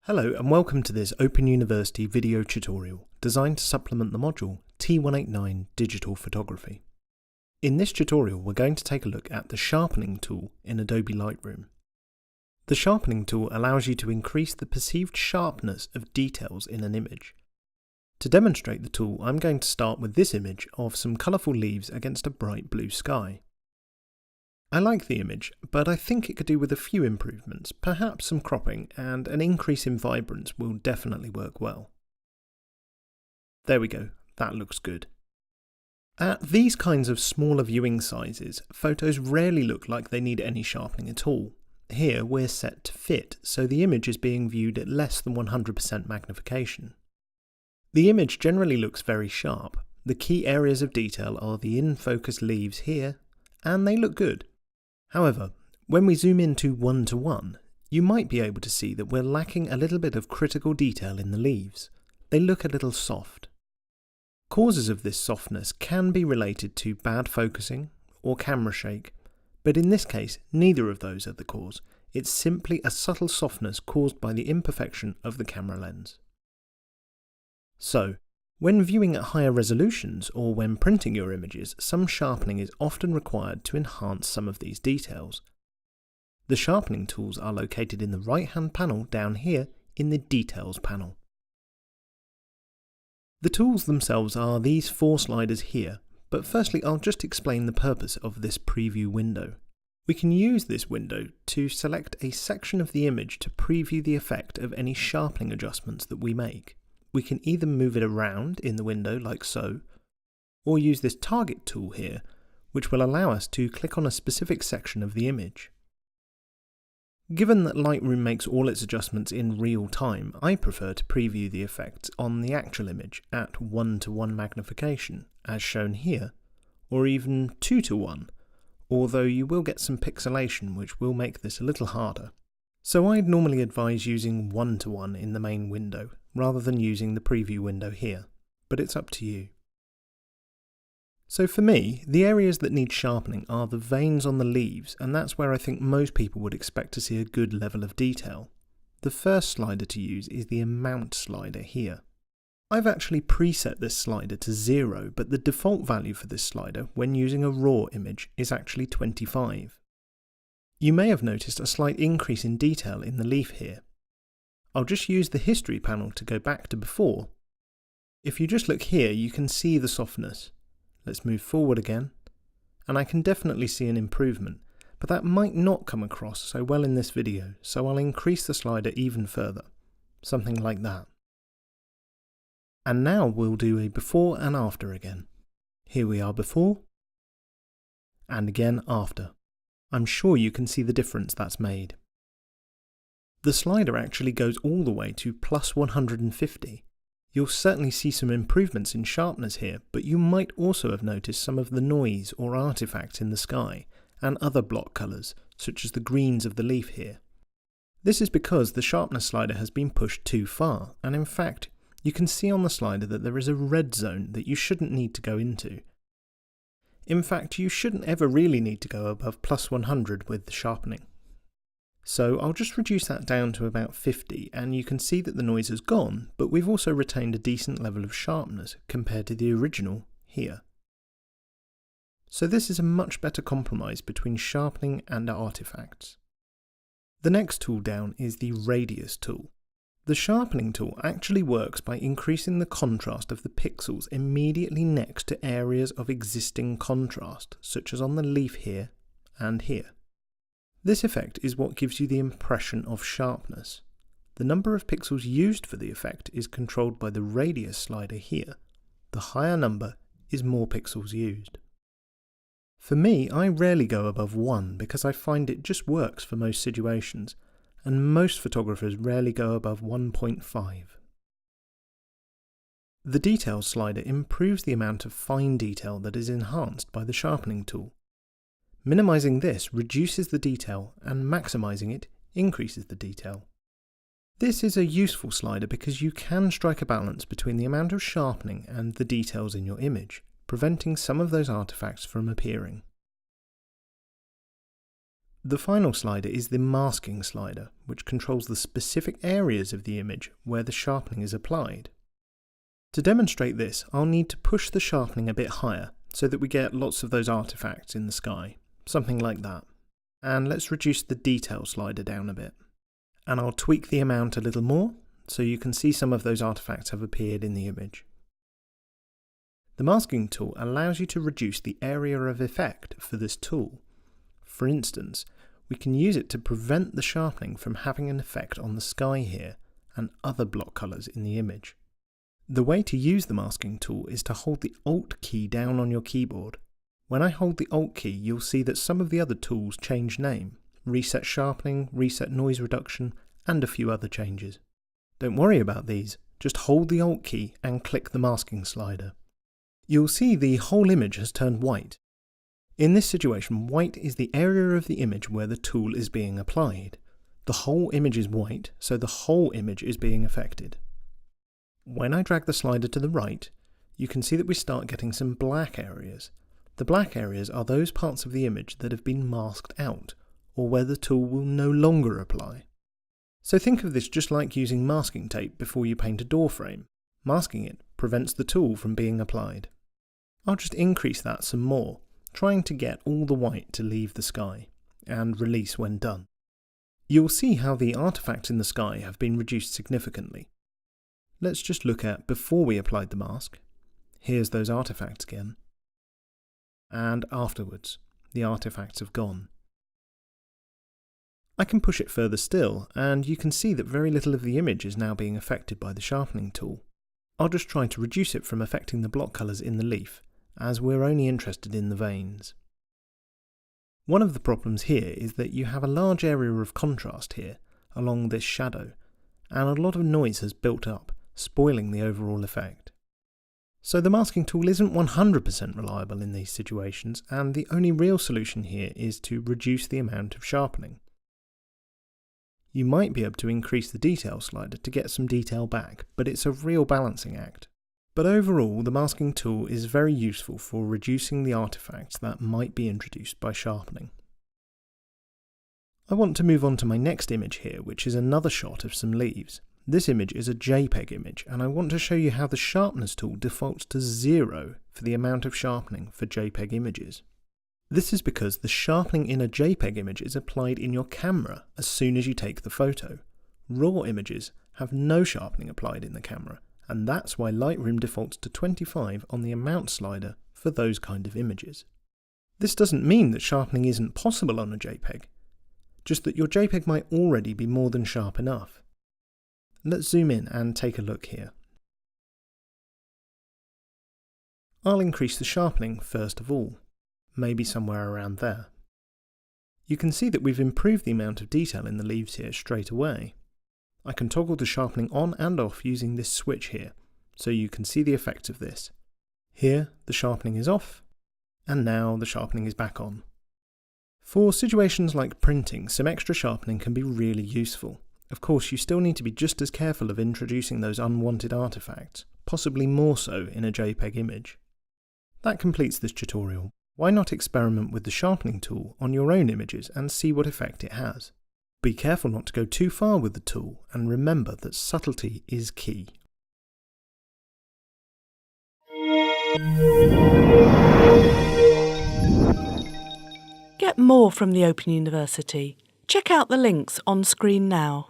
Hello and welcome to this Open University video tutorial designed to supplement the module T189 Digital Photography. In this tutorial we're going to take a look at the Sharpening tool in Adobe Lightroom. The Sharpening tool allows you to increase the perceived sharpness of details in an image. To demonstrate the tool, I'm going to start with this image of some colourful leaves against a bright blue sky. I like the image, but I think it could do with a few improvements, perhaps some cropping, and an increase in vibrance will definitely work well. There we go, that looks good. At these kinds of smaller viewing sizes, photos rarely look like they need any sharpening at all. Here we're set to fit, so the image is being viewed at less than 100% magnification. The image generally looks very sharp. The key areas of detail are the in-focus leaves here, and they look good. However, when we zoom into 1:1, you might be able to see that we're lacking a little bit of critical detail in the leaves. They look a little soft. Causes of this softness can be related to bad focusing or camera shake, but in this case neither of those are the cause. It's simply a subtle softness caused by the imperfection of the camera lens. So, when viewing at higher resolutions or when printing your images, some sharpening is often required to enhance some of these details. The sharpening tools are located in the right-hand panel down here in the Details panel. The tools themselves are these 4 sliders here, but firstly I'll just explain the purpose of this preview window. We can use this window to select a section of the image to preview the effect of any sharpening adjustments that we make. We can either move it around in the window like so, or use this target tool here, which will allow us to click on a specific section of the image. Given that Lightroom makes all its adjustments in real time, I prefer to preview the effects on the actual image at 1:1 magnification, as shown here, or even 2:1, although you will get some pixelation which will make this a little harder. So I'd normally advise using 1:1 in the main window, rather than using the preview window here, but it's up to you. So for me, the areas that need sharpening are the veins on the leaves, and that's where I think most people would expect to see a good level of detail. The first slider to use is the amount slider here. I've actually preset this slider to 0, but the default value for this slider when using a raw image is actually 25. You may have noticed a slight increase in detail in the leaf here. I'll just use the history panel to go back to before. If you just look here, you can see the softness. Let's move forward again, and I can definitely see an improvement, but that might not come across so well in this video, so I'll increase the slider even further, something like that. And now we'll do a before and after again. Here we are before, and again after. I'm sure you can see the difference that's made. The slider actually goes all the way to +150. You'll certainly see some improvements in sharpness here, but you might also have noticed some of the noise or artifacts in the sky, and other block colours, such as the greens of the leaf here. This is because the sharpness slider has been pushed too far, and in fact, you can see on the slider that there is a red zone that you shouldn't need to go into. In fact, you shouldn't ever really need to go above +100 with the sharpening. So I'll just reduce that down to about 50, and you can see that the noise has gone, but we've also retained a decent level of sharpness compared to the original here. So this is a much better compromise between sharpening and artifacts. The next tool down is the Radius tool. The Sharpening tool actually works by increasing the contrast of the pixels immediately next to areas of existing contrast, such as on the leaf here and here. This effect is what gives you the impression of sharpness. The number of pixels used for the effect is controlled by the radius slider here. The higher number is more pixels used. For me, I rarely go above 1 because I find it just works for most situations, and most photographers rarely go above 1.5. The Details slider improves the amount of fine detail that is enhanced by the Sharpening tool. Minimizing this reduces the detail, and maximizing it increases the detail. This is a useful slider because you can strike a balance between the amount of sharpening and the details in your image, preventing some of those artifacts from appearing. The final slider is the masking slider, which controls the specific areas of the image where the sharpening is applied. To demonstrate this, I'll need to push the sharpening a bit higher so that we get lots of those artifacts in the sky, something like that. And let's reduce the detail slider down a bit. And I'll tweak the amount a little more so you can see some of those artifacts have appeared in the image. The masking tool allows you to reduce the area of effect for this tool. For instance, we can use it to prevent the sharpening from having an effect on the sky here and other block colours in the image. The way to use the masking tool is to hold the Alt key down on your keyboard. When I hold the Alt key, you'll see that some of the other tools change name: Reset Sharpening, Reset Noise Reduction, and a few other changes. Don't worry about these, just hold the Alt key and click the masking slider. You'll see the whole image has turned white. In this situation, white is the area of the image where the tool is being applied. The whole image is white, so the whole image is being affected. When I drag the slider to the right, you can see that we start getting some black areas. The black areas are those parts of the image that have been masked out, or where the tool will no longer apply. So think of this just like using masking tape before you paint a door frame. Masking it prevents the tool from being applied. I'll just increase that some more, trying to get all the white to leave the sky, and release when done. You'll see how the artifacts in the sky have been reduced significantly. Let's just look at before we applied the mask. Here's those artifacts again. And afterwards, the artifacts have gone. I can push it further still, and you can see that very little of the image is now being affected by the sharpening tool. I'll just try to reduce it from affecting the block colours in the leaf, as we're only interested in the veins. One of the problems here is that you have a large area of contrast here, along this shadow, and a lot of noise has built up, spoiling the overall effect. So the masking tool isn't 100% reliable in these situations, and the only real solution here is to reduce the amount of sharpening. You might be able to increase the detail slider to get some detail back, but it's a real balancing act. But overall, the masking tool is very useful for reducing the artifacts that might be introduced by sharpening. I want to move on to my next image here, which is another shot of some leaves. This image is a JPEG image, and I want to show you how the Sharpness tool defaults to 0 for the amount of sharpening for JPEG images. This is because the sharpening in a JPEG image is applied in your camera as soon as you take the photo. RAW images have no sharpening applied in the camera, and that's why Lightroom defaults to 25 on the amount slider for those kind of images. This doesn't mean that sharpening isn't possible on a JPEG, just that your JPEG might already be more than sharp enough. Let's zoom in and take a look here. I'll increase the sharpening first of all, maybe somewhere around there. You can see that we've improved the amount of detail in the leaves here straight away. I can toggle the sharpening on and off using this switch here, so you can see the effects of this. Here the sharpening is off, and now the sharpening is back on. For situations like printing, some extra sharpening can be really useful. Of course, you still need to be just as careful of introducing those unwanted artifacts, possibly more so in a JPEG image. That completes this tutorial. Why not experiment with the sharpening tool on your own images and see what effect it has? Be careful not to go too far with the tool, and remember that subtlety is key. Get more from the Open University. Check out the links on screen now.